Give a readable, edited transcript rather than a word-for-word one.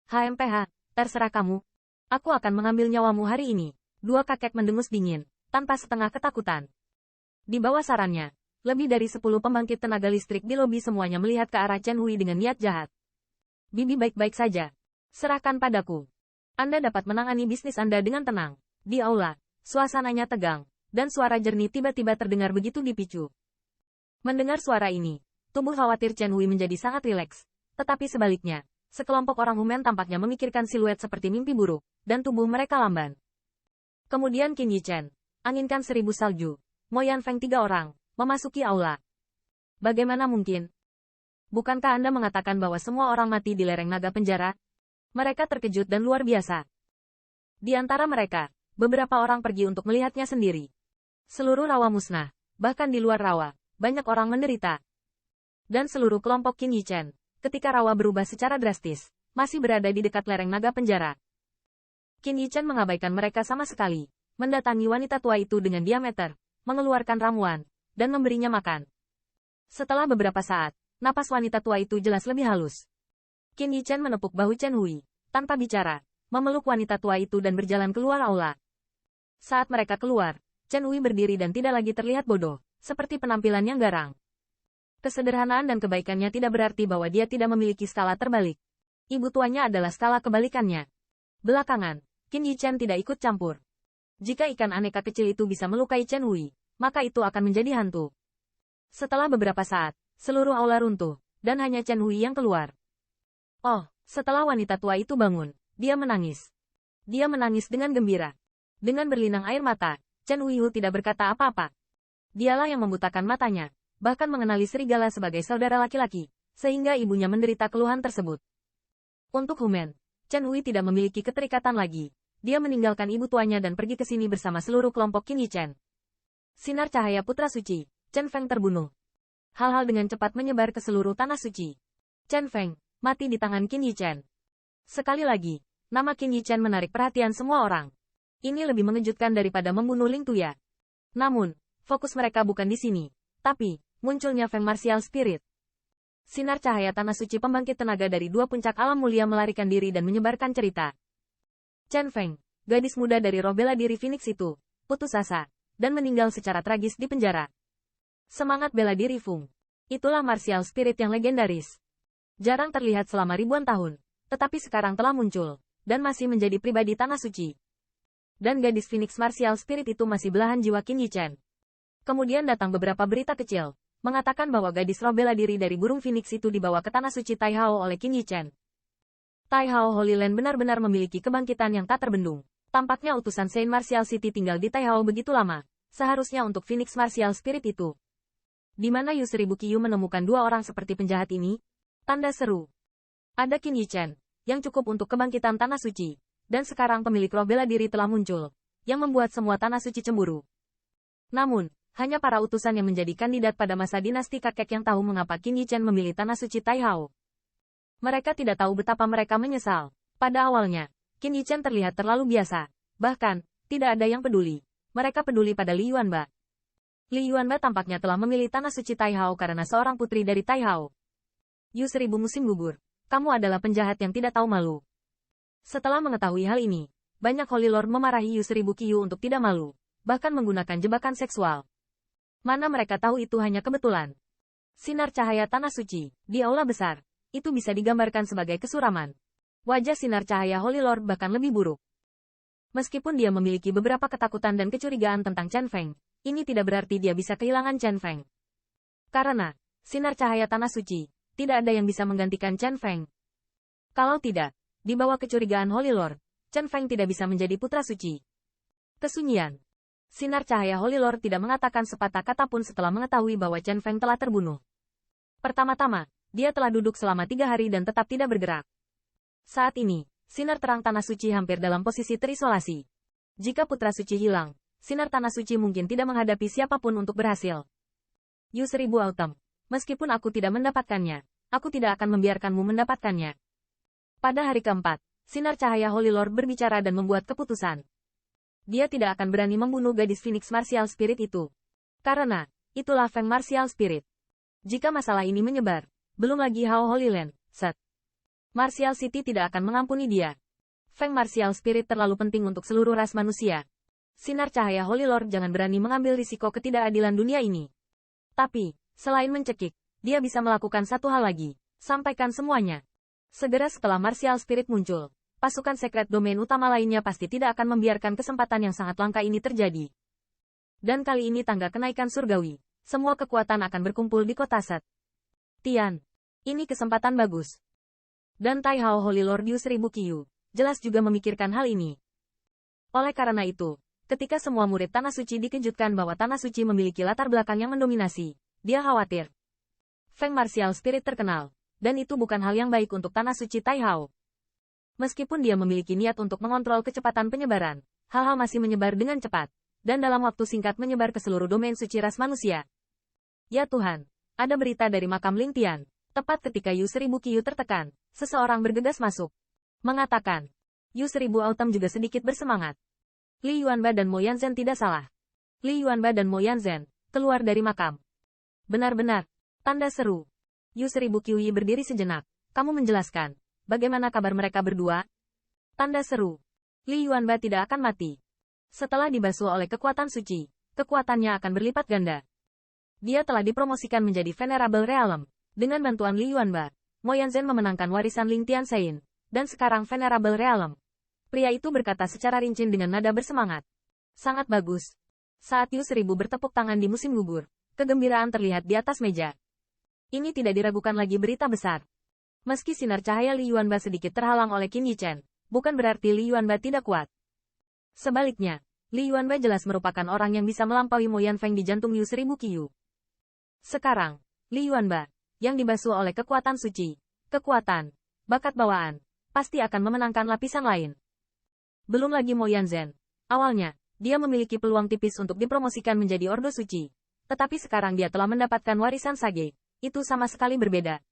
HMPH, terserah kamu. Aku akan mengambil nyawamu hari ini. Dua kakek mendengus dingin, tanpa setengah ketakutan. Di bawah sarannya, lebih dari 10 pembangkit tenaga listrik di lobi semuanya melihat ke arah Chen Hui dengan niat jahat. Bibi baik-baik saja. Serahkan padaku. Anda dapat menangani bisnis Anda dengan tenang. Di aula, suasananya tegang, dan suara jernih tiba-tiba terdengar begitu dipicu. Mendengar suara ini, tubuh khawatir Chen Hui menjadi sangat rileks. Tetapi sebaliknya, sekelompok orang Humen tampaknya memikirkan siluet seperti mimpi buruk, dan tubuh mereka lamban. Kemudian Qin Yichen, anginkan 1000 salju, Mo Yanfeng 3 orang, memasuki aula. Bagaimana mungkin? Bukankah Anda mengatakan bahwa semua orang mati di lereng naga penjara? Mereka terkejut dan luar biasa. Di antara mereka, beberapa orang pergi untuk melihatnya sendiri. Seluruh rawa musnah, bahkan di luar rawa, banyak orang menderita. Dan seluruh kelompok Qin Yichen, ketika rawa berubah secara drastis, masih berada di dekat lereng naga penjara. Qin Yichen mengabaikan mereka sama sekali, mendatangi wanita tua itu dengan diameter, mengeluarkan ramuan, dan memberinya makan. Setelah beberapa saat, napas wanita tua itu jelas lebih halus. Qin Yichen menepuk bahu Chen Hui, tanpa bicara, memeluk wanita tua itu dan berjalan keluar aula. Saat mereka keluar, Chen Hui berdiri dan tidak lagi terlihat bodoh, seperti penampilan yang garang. Kesederhanaan dan kebaikannya tidak berarti bahwa dia tidak memiliki skala terbalik. Ibu tuanya adalah skala kebalikannya. Belakangan, Qin Yichen tidak ikut campur. Jika ikan aneka kecil itu bisa melukai Chen Hui, maka itu akan menjadi hantu. Setelah beberapa saat, seluruh aula runtuh, dan hanya Chen Hui yang keluar. Oh, setelah wanita tua itu bangun, dia menangis. Dia menangis dengan gembira. Dengan berlinang air mata, Chen Hui tidak berkata apa-apa. Dialah yang membutakan matanya, bahkan mengenali serigala sebagai saudara laki-laki, sehingga ibunya menderita keluhan tersebut. Untuk Humen, Chen Hui tidak memiliki keterikatan lagi. Dia meninggalkan ibu tuanya dan pergi ke sini bersama seluruh kelompok Qin Yichen. Sinar cahaya putra suci, Chen Feng terbunuh. Hal-hal dengan cepat menyebar ke seluruh tanah suci. Chen Feng mati di tangan Qin Yichen. Sekali lagi, nama Qin Yichen menarik perhatian semua orang. Ini lebih mengejutkan daripada membunuh Ling Tuya. Namun, fokus mereka bukan di sini, tapi munculnya Feng Martial Spirit. Sinar cahaya tanah suci pembangkit tenaga dari dua puncak alam mulia melarikan diri dan menyebarkan cerita. Chen Feng, gadis muda dari roh bela diri Phoenix itu, putus asa, dan meninggal secara tragis di penjara. Semangat bela diri Fung. Itulah martial spirit yang legendaris. Jarang terlihat selama ribuan tahun, tetapi sekarang telah muncul, dan masih menjadi pribadi tanah suci. Dan gadis Phoenix martial spirit itu masih belahan jiwa Qin Yichen. Kemudian datang beberapa berita kecil, mengatakan bahwa gadis roh bela diri dari burung Phoenix itu dibawa ke tanah suci Taihao oleh Qin Yichen. Taihao Holy Land benar-benar memiliki kebangkitan yang tak terbendung. Tampaknya utusan Saint Martial City tinggal di Taihao begitu lama, seharusnya untuk Phoenix Martial Spirit itu. Di mana Yu Seribu Qiyu menemukan dua orang seperti penjahat ini? Tanda seru. Ada Qin Yichen, yang cukup untuk kebangkitan tanah suci, dan sekarang pemilik roh bela diri telah muncul, yang membuat semua tanah suci cemburu. Namun, hanya para utusan yang menjadi kandidat pada masa dinasti kakek yang tahu mengapa Qin Yichen memilih tanah suci Taihao. Mereka tidak tahu betapa mereka menyesal. Pada awalnya, Qin Yichen terlihat terlalu biasa. Bahkan, tidak ada yang peduli. Mereka peduli pada Li Yuanba. Li Yuanba tampaknya telah memilih tanah suci Taihao karena seorang putri dari Taihao. Yu Seribu musim gugur. Kamu adalah penjahat yang tidak tahu malu. Setelah mengetahui hal ini, banyak Holy Lord memarahi Yu Seribu Qiyu untuk tidak malu, bahkan menggunakan jebakan seksual. Mana mereka tahu itu hanya kebetulan. Sinar cahaya tanah suci, di aula besar, itu bisa digambarkan sebagai kesuraman. Wajah sinar cahaya Holy Lord bahkan lebih buruk. Meskipun dia memiliki beberapa ketakutan dan kecurigaan tentang Chen Feng, ini tidak berarti dia bisa kehilangan Chen Feng. Karena, sinar cahaya tanah suci, tidak ada yang bisa menggantikan Chen Feng. Kalau tidak, di bawah kecurigaan Holy Lord, Chen Feng tidak bisa menjadi putra suci. Kesunyian. Sinar cahaya Holy Lord tidak mengatakan sepatah kata pun setelah mengetahui bahwa Chen Feng telah terbunuh. Pertama-tama, dia telah duduk selama 3 hari dan tetap tidak bergerak. Saat ini, sinar terang tanah suci hampir dalam posisi terisolasi. Jika putra suci hilang, sinar tanah suci mungkin tidak menghadapi siapapun untuk berhasil. Yu Seribu Autumn, meskipun aku tidak mendapatkannya, aku tidak akan membiarkanmu mendapatkannya. Pada hari keempat, sinar cahaya Holy Lord berbicara dan membuat keputusan. Dia tidak akan berani membunuh gadis Phoenix Martial Spirit itu. Karena, itulah Feng Martial Spirit. Jika masalah ini menyebar, belum lagi Hao Holy Land, set. Martial City tidak akan mengampuni dia. Feng Martial Spirit terlalu penting untuk seluruh ras manusia. Sinar cahaya Holy Lord jangan berani mengambil risiko ketidakadilan dunia ini. Tapi, selain mencekik, dia bisa melakukan satu hal lagi. Sampaikan semuanya. Segera setelah Martial Spirit muncul, pasukan sekret domain utama lainnya pasti tidak akan membiarkan kesempatan yang sangat langka ini terjadi. Dan kali ini tangga kenaikan surgawi. Semua kekuatan akan berkumpul di kota Set. Tian. Ini kesempatan bagus. Dan Tai Hao Holy Lord Yu 1000 Qiu, jelas juga memikirkan hal ini. Oleh karena itu, ketika semua murid Tanah Suci dikejutkan bahwa Tanah Suci memiliki latar belakang yang mendominasi, dia khawatir. Feng Martial Spirit terkenal, dan itu bukan hal yang baik untuk Tanah Suci Tai Hao. Meskipun dia memiliki niat untuk mengontrol kecepatan penyebaran, hal-hal masih menyebar dengan cepat, dan dalam waktu singkat menyebar ke seluruh domain suci ras manusia. Ya Tuhan, ada berita dari makam Ling Tian. Tepat ketika Yu 1000 Qiu tertekan, seseorang bergegas masuk. Mengatakan, Yu 1000 Autumn juga sedikit bersemangat. Li Yuanba dan Mo Yanzhen tidak salah. Li Yuanba dan Mo Yanzhen keluar dari makam. Benar-benar, tanda seru. Yu 1000 Qiu berdiri sejenak. Kamu menjelaskan, bagaimana kabar mereka berdua? Tanda seru. Li Yuanba tidak akan mati. Setelah dibasuh oleh kekuatan suci, kekuatannya akan berlipat ganda. Dia telah dipromosikan menjadi Venerable Realm. Dengan bantuan Li Yuanba, Mo Yanzhen memenangkan warisan Ling Tianxin, dan sekarang Venerable Realm. Pria itu berkata secara rinci dengan nada bersemangat. Sangat bagus. Saat Yu 1000 bertepuk tangan di musim gugur, kegembiraan terlihat di atas meja. Ini tidak diragukan lagi berita besar. Meski sinar cahaya Li Yuanba sedikit terhalang oleh Qin Yichen, bukan berarti Li Yuanba tidak kuat. Sebaliknya, Li Yuanba jelas merupakan orang yang bisa melampaui Mo Yanfeng di jantung Yu 1000 Qiu. Sekarang, Li Yuanba, yang dibasuh oleh kekuatan suci, kekuatan, bakat bawaan, pasti akan memenangkan lapisan lain. Belum lagi Mo Yanzhen. Awalnya, dia memiliki peluang tipis untuk dipromosikan menjadi Ordo Suci. Tetapi sekarang dia telah mendapatkan warisan Sage. Itu sama sekali berbeda.